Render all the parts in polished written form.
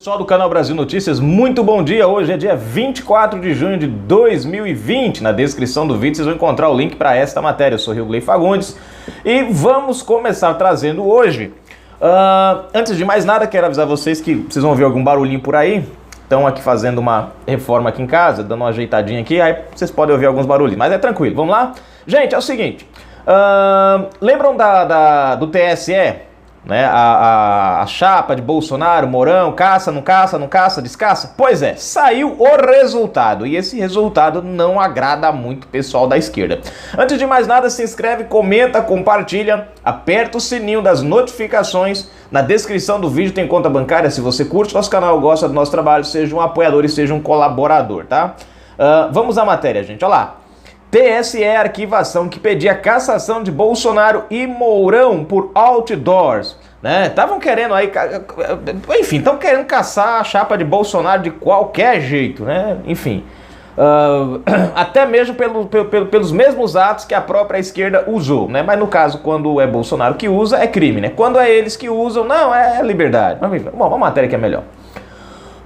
Pessoal do canal Brasil Notícias, muito bom dia. Hoje é dia 24 de junho de 2020. Na descrição do vídeo vocês vão encontrar o link para esta matéria. Eu sou Riley Fagundes e vamos começar trazendo hoje. Antes de mais nada, quero avisar vocês que vocês vão ouvir algum barulhinho por aí. Estão aqui fazendo uma reforma aqui em casa, dando uma ajeitadinha aqui, aí vocês podem ouvir alguns barulhinhos, mas é tranquilo. Vamos lá? Gente, é o seguinte, lembram do TSE? Né, a chapa de Bolsonaro, Mourão, caça, não caça, não caça, descaça? Pois é, saiu o resultado e esse resultado não agrada muito o pessoal da esquerda. Antes de mais nada, se inscreve, comenta, compartilha, aperta o sininho das notificações. Na descrição do vídeo tem conta bancária. Se você curte nosso canal, gosta do nosso trabalho, seja um apoiador e seja um colaborador, tá? Vamos à matéria, gente, olha lá. TSE arquivação que pedia cassação de Bolsonaro e Mourão por outdoors, né? Estavam querendo aí, enfim, estão querendo caçar a chapa de Bolsonaro de qualquer jeito, né? Enfim, até mesmo pelos mesmos atos que a própria esquerda usou, né? Mas no caso, quando é Bolsonaro que usa, é crime, né? Quando é eles que usam, não, é liberdade. Bom, uma matéria que é melhor.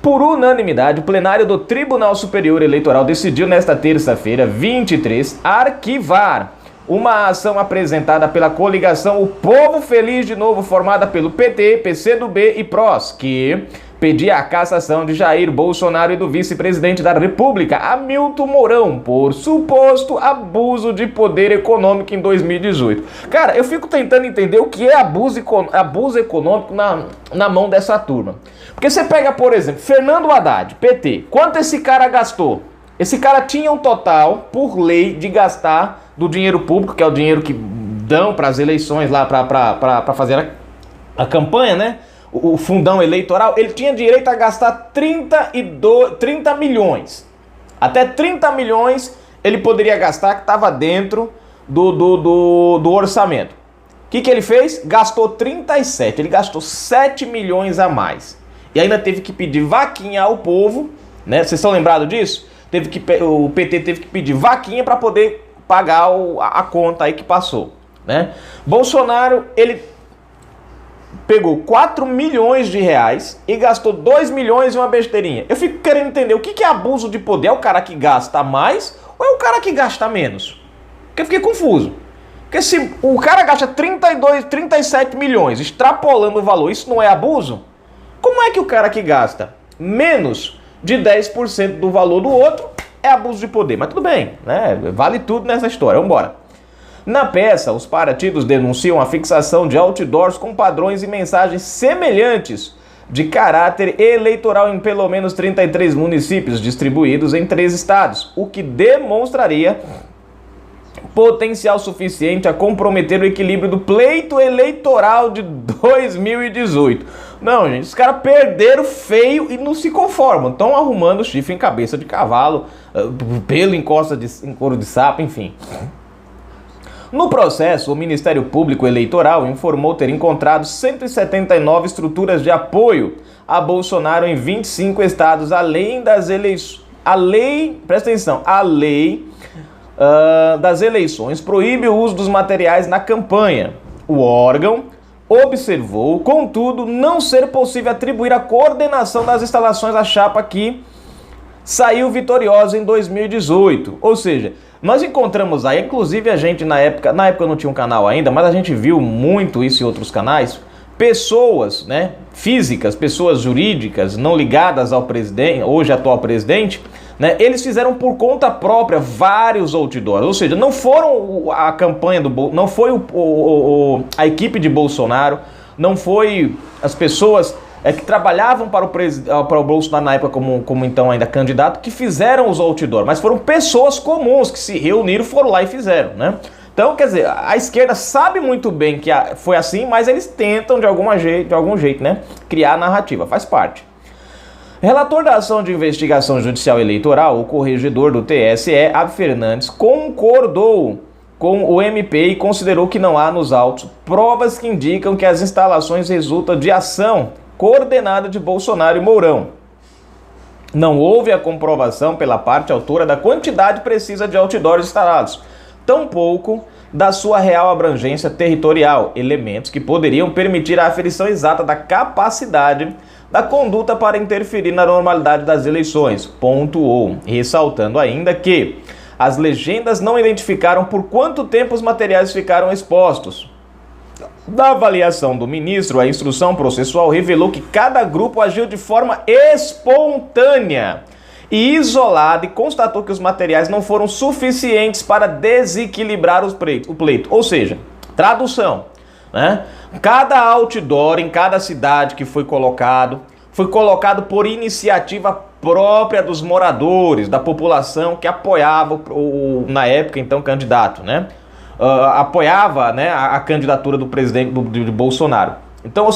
Por unanimidade, o plenário do Tribunal Superior Eleitoral decidiu nesta terça-feira, 23, arquivar uma ação apresentada pela coligação O Povo Feliz de Novo, formada pelo PT, PCdoB e PROS, que pedia a cassação de Jair Bolsonaro e do vice-presidente da República, Hamilton Mourão, por suposto abuso de poder econômico em 2018. Cara, eu fico tentando entender o que é abuso econômico na mão dessa turma. Porque você pega, por exemplo, Fernando Haddad, PT, quanto esse cara gastou? Esse cara tinha um total, por lei, de gastar do dinheiro público, que é o dinheiro que dão para as eleições lá, para fazer a campanha, né? O fundão eleitoral, ele tinha direito a gastar 30 milhões. Até 30 milhões ele poderia gastar, que estava dentro do orçamento. O que ele fez? Gastou 37, ele gastou 7 milhões a mais. E ainda teve que pedir vaquinha ao povo, né? Vocês estão lembrados disso? O PT teve que pedir vaquinha para poder pagar a conta aí que passou, né? Bolsonaro, ele pegou 4 milhões de reais e gastou 2 milhões e uma besteirinha. Eu fico querendo entender o que é abuso de poder. É o cara que gasta mais ou é o cara que gasta menos? Porque eu fiquei confuso. Porque se o cara gasta 37 milhões, extrapolando o valor, isso não é abuso? Como é que o cara que gasta menos de 10% do valor do outro é abuso de poder? Mas tudo bem, né? Vale tudo nessa história. Vamos embora. Na peça, os partidos denunciam a fixação de outdoors com padrões e mensagens semelhantes de caráter eleitoral em pelo menos 33 municípios distribuídos em 3 estados, o que demonstraria potencial suficiente a comprometer o equilíbrio do pleito eleitoral de 2018. Não, gente, os caras perderam feio e não se conformam. Estão arrumando chifre em cabeça de cavalo, pelo em couro de sapo, enfim. No processo, o Ministério Público Eleitoral informou ter encontrado 179 estruturas de apoio a Bolsonaro em 25 estados, além das eleições. Presta atenção, a lei das eleições proíbe o uso dos materiais na campanha. O órgão observou, contudo, não ser possível atribuir a coordenação das instalações à chapa que saiu vitoriosa em 2018. Ou seja, nós encontramos aí, inclusive a gente na época eu não tinha um canal ainda, mas a gente viu muito isso em outros canais, pessoas, né, físicas, pessoas jurídicas não ligadas ao presidente, hoje atual presidente, né, eles fizeram por conta própria vários outdoors, ou seja, não foram a campanha não foi a equipe de Bolsonaro, não foi as pessoas que trabalhavam para o Bolsonaro na época como então ainda candidato, que fizeram os outdoors, mas foram pessoas comuns que se reuniram, foram lá e fizeram, né? Então, quer dizer, a esquerda sabe muito bem que foi assim, mas eles tentam de algum jeito, né, criar a narrativa, faz parte. Relator da ação de investigação judicial eleitoral, o corregedor do TSE, Ab Fernandes, concordou com o MP e considerou que não há nos autos provas que indicam que as instalações resultam de ação coordenada de Bolsonaro e Mourão. Não houve a comprovação pela parte autora da quantidade precisa de outdoors instalados, tampouco da sua real abrangência territorial, elementos que poderiam permitir a aferição exata da capacidade da conduta para interferir na normalidade das eleições, pontuou, ressaltando ainda que as legendas não identificaram por quanto tempo os materiais ficaram expostos. Da avaliação do ministro, a instrução processual revelou que cada grupo agiu de forma espontânea e isolada e constatou que os materiais não foram suficientes para desequilibrar o pleito. Ou seja, tradução, né? Cada outdoor em cada cidade que foi colocado por iniciativa própria dos moradores, da população que apoiava na época, então, candidato, né? Apoiava, né, a candidatura do presidente de Bolsonaro. Então,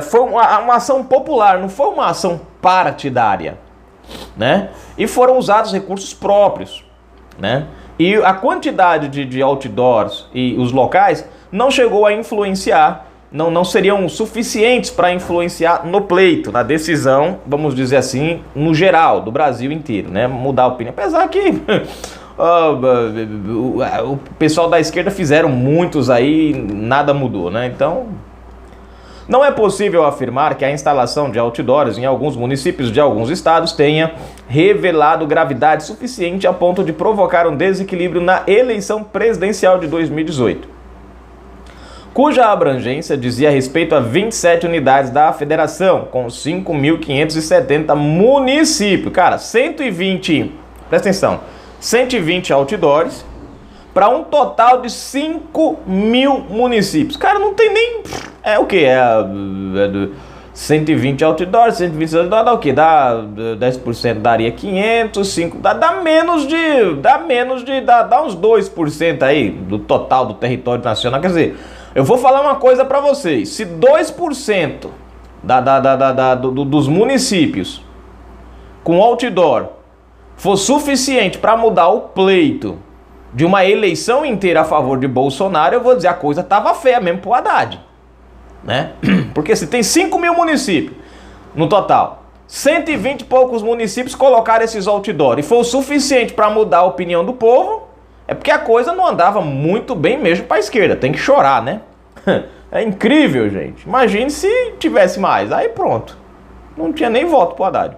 foi uma ação popular, não foi uma ação partidária, né? E foram usados recursos próprios, né? E a quantidade de outdoors e os locais não chegou a influenciar, não seriam suficientes para influenciar no pleito, na decisão, vamos dizer assim, no geral, do Brasil inteiro, né? Mudar a opinião. Apesar que o pessoal da esquerda fizeram muitos aí, nada mudou, né? Então, não é possível afirmar que a instalação de outdoors em alguns municípios de alguns estados tenha revelado gravidade suficiente a ponto de provocar um desequilíbrio na eleição presidencial de 2018. Cuja abrangência dizia respeito a 27 unidades da federação, com 5.570 municípios. Cara, 120, presta atenção, 120 outdoors para um total de 5.000 municípios. Cara, não tem nem... É o que? 120 outdoors, 120 outdoors, dá o que? Dá 10% daria 500, 5, dá uns 2% aí do total do território nacional. Quer dizer, eu vou falar uma coisa para vocês, se 2% dos municípios com outdoor for suficiente para mudar o pleito de uma eleição inteira a favor de Bolsonaro, eu vou dizer, a coisa tava feia mesmo pro Haddad, né? Porque se tem 5.000 municípios no total, 120 e poucos municípios colocaram esses outdoor e foi o suficiente para mudar a opinião do povo, é porque a coisa não andava muito bem mesmo para a esquerda, tem que chorar, né? É incrível, gente. Imagine se tivesse mais, aí pronto, não tinha nem voto pro Haddad.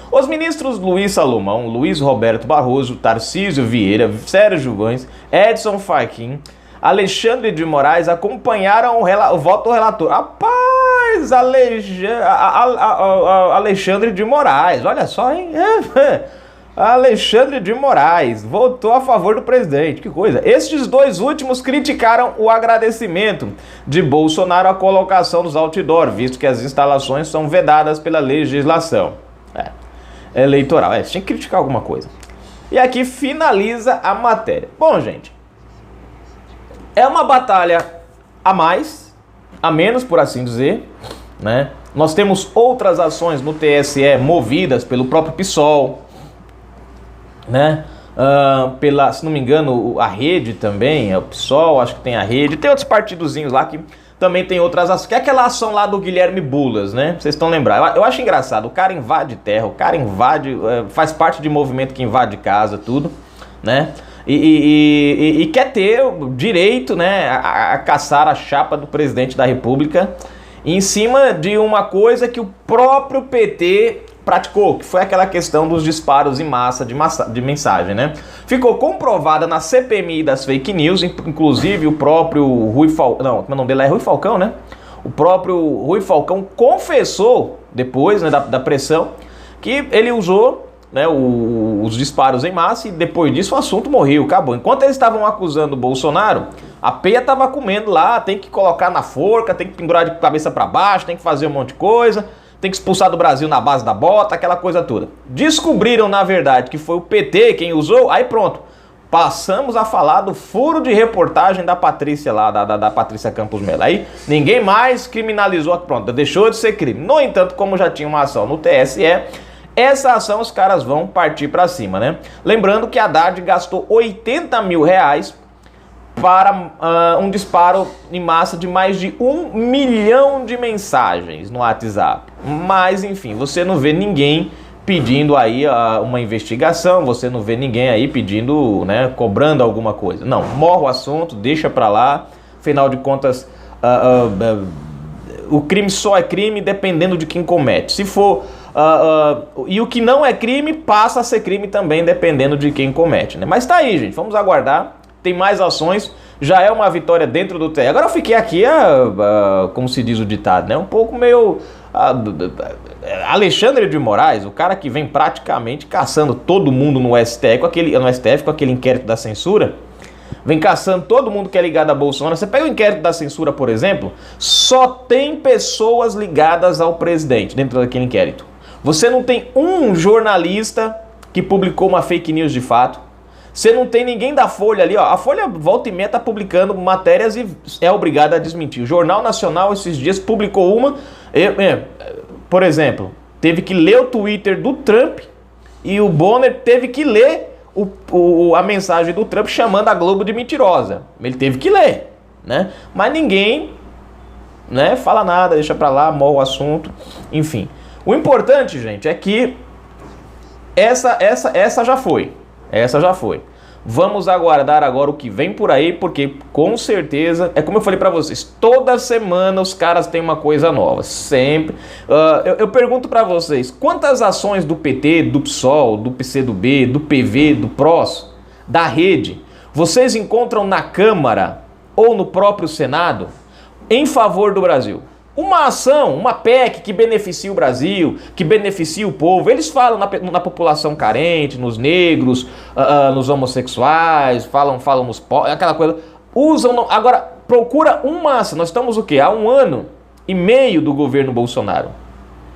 Os ministros Luiz Salomão, Luiz Roberto Barroso, Tarcísio Vieira, Sérgio Vaz, Edson Fachin, Alexandre de Moraes acompanharam o voto do relator. Rapaz, Alexandre de Moraes, olha só, hein? Alexandre de Moraes votou a favor do presidente, que coisa. Estes dois últimos criticaram o agradecimento de Bolsonaro à colocação dos outdoor, visto que as instalações são vedadas pela legislação eleitoral. Tinha que criticar alguma coisa. E aqui finaliza a matéria. Bom, gente, é uma batalha a mais, a menos, por assim dizer, né? Nós temos outras ações no TSE movidas pelo próprio PSOL, né? Se não me engano, a Rede também, o PSOL, acho que tem a Rede, tem outros partidozinhos lá que também tem outras ações, que é aquela ação lá do Guilherme Boulos, né? Vocês estão lembrados? Eu acho engraçado, o cara invade terra, o cara invade, faz parte de movimento que invade casa, tudo, né? E quer ter o direito, né, a caçar a chapa do presidente da República em cima de uma coisa que o próprio PT praticou, que foi aquela questão dos disparos em massa de mensagem, né? Ficou comprovada na CPMI das fake news, inclusive o próprio Rui Falcão, não, o nome dele é Rui Falcão, né? O próprio Rui Falcão confessou, depois, né, da pressão, que ele usou, né, os disparos em massa e depois disso o assunto morreu, acabou. Enquanto eles estavam acusando o Bolsonaro, a peia estava comendo lá, tem que colocar na forca, tem que pendurar de cabeça para baixo, tem que fazer um monte de coisa, tem que expulsar do Brasil na base da bota, aquela coisa toda. Descobriram, na verdade, que foi o PT quem usou, aí pronto. Passamos a falar do furo de reportagem da Patrícia lá, da Patrícia Campos Melo. Aí ninguém mais criminalizou, pronto, deixou de ser crime. No entanto, como já tinha uma ação no TSE, essa ação os caras vão partir para cima, né? Lembrando que a Haddad gastou 80 mil reais para um disparo em massa de mais de 1 milhão de mensagens no WhatsApp. Mas, enfim, você não vê ninguém pedindo aí uma investigação, você não vê ninguém aí pedindo, né, cobrando alguma coisa. Não, morre o assunto, deixa pra lá, afinal de contas, o crime só é crime dependendo de quem comete. Se for... e o que não é crime passa a ser crime também dependendo de quem comete, né? Mas tá aí, gente, vamos aguardar, tem mais ações, já é uma vitória dentro do TSE. Agora eu fiquei aqui, como se diz o ditado, né, um pouco meio... Alexandre de Moraes, o cara que vem praticamente caçando todo mundo no STF com aquele inquérito da censura, vem caçando todo mundo que é ligado a Bolsonaro. Você pega o inquérito da censura, por exemplo, só tem pessoas ligadas ao presidente dentro daquele inquérito. Você não tem um jornalista que publicou uma fake news de fato. Você não tem ninguém da Folha ali, ó. A Folha volta e meia tá publicando matérias e é obrigada a desmentir. O Jornal Nacional esses dias publicou uma, por exemplo, teve que ler o Twitter do Trump e o Bonner teve que ler a mensagem do Trump chamando a Globo de mentirosa. Ele teve que ler, né? Mas ninguém, né, fala nada, deixa pra lá, morre o assunto, enfim. O importante, gente, é que essa já foi. Essa já foi. Vamos aguardar agora o que vem por aí, porque com certeza, é como eu falei pra vocês, toda semana os caras têm uma coisa nova, sempre. Eu pergunto pra vocês, quantas ações do PT, do PSOL, do PCdoB, do PV, do PROS, da Rede, vocês encontram na Câmara ou no próprio Senado em favor do Brasil? Uma ação, uma PEC que beneficia o Brasil, que beneficia o povo. Eles falam na população carente, nos negros, nos homossexuais, falam nos pobres, aquela coisa. Usam, agora, procura uma ação. Nós estamos o quê? Há 1 ano e meio do governo Bolsonaro.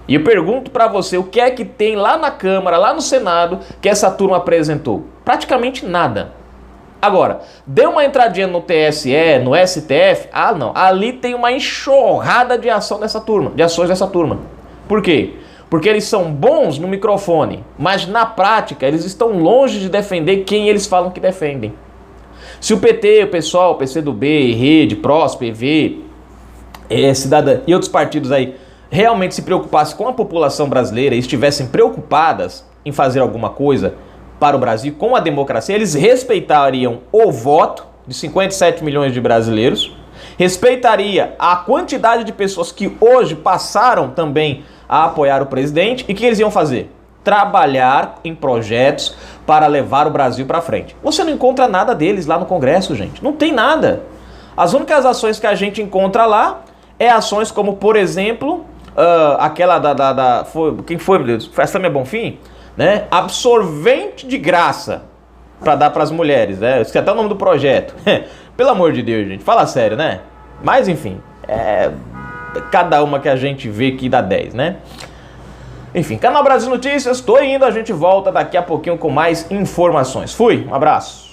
E eu pergunto pra você, o que é que tem lá na Câmara, lá no Senado, que essa turma apresentou? Praticamente nada. Agora, deu uma entradinha no TSE, no STF, não, ali tem uma enxurrada de ação dessa turma, de ações dessa turma. Por quê? Porque eles são bons no microfone, mas na prática eles estão longe de defender quem eles falam que defendem. Se o PT, o PSOL, o PCdoB, Rede, PROS, PV, Cidadã e outros partidos aí realmente se preocupassem com a população brasileira e estivessem preocupadas em fazer alguma coisa para o Brasil, com a democracia, eles respeitariam o voto de 57 milhões de brasileiros, respeitaria a quantidade de pessoas que hoje passaram também a apoiar o presidente, e o que eles iam fazer? Trabalhar em projetos para levar o Brasil para frente. Você não encontra nada deles lá no Congresso, gente. Não tem nada. As únicas ações que a gente encontra lá é ações como, por exemplo, aquela quem foi, meu Deus? Foi a Samia Bonfim? Né? Absorvente de graça para dar para as mulheres, né? Esqueci até o nome do projeto. Pelo amor de Deus, gente, fala sério, né? Mas enfim, cada uma que a gente vê que dá 10, né? Enfim, Canal Brasil Notícias, tô indo, a gente volta daqui a pouquinho com mais informações. Fui, um abraço.